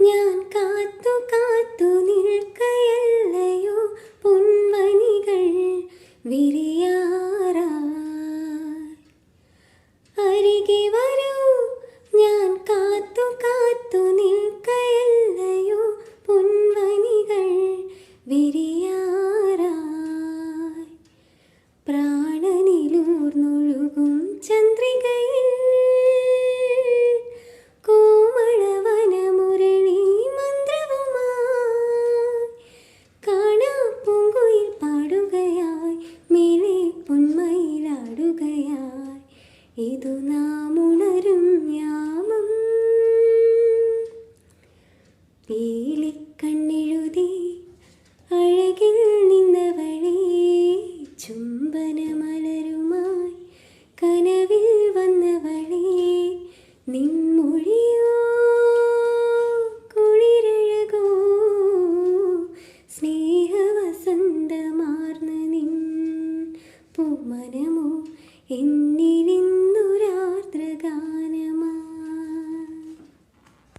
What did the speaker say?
ഞാൻ കാത്തു കാത്തു നിൽക്കയല്ലയോ പൊന്മണികൾ വിരിയാറായി. അരികെ വരൂ, ഞാൻ കാത്തു കാത്തു നിൽക്കയല്ലയോ പൊന്മണികൾ വിരിയാറായി. പ്രാണനിലൂർന്നൊഴുകും ചന്ദ്രികയിൽ കോമളവനമുരളി മന്ത്രവുമായി കാണാപ്പൂങ്കുയിൽ പാടുകയായി, മേലെ പൊന്മയിലാടുകയായി. ഇതു നാം ഉണരും യാമം. പീലിക്കണ്ണെഴുതി അഴകിൽ നിന്നവളേ, ചുംബനമലരുമായി കനവിൽ വന്നവളേ, നിൻമൊഴിയോ കുളിരഴകോ സ്നേഹവസന്തമാർന്ന നിൻ പൂമനമോ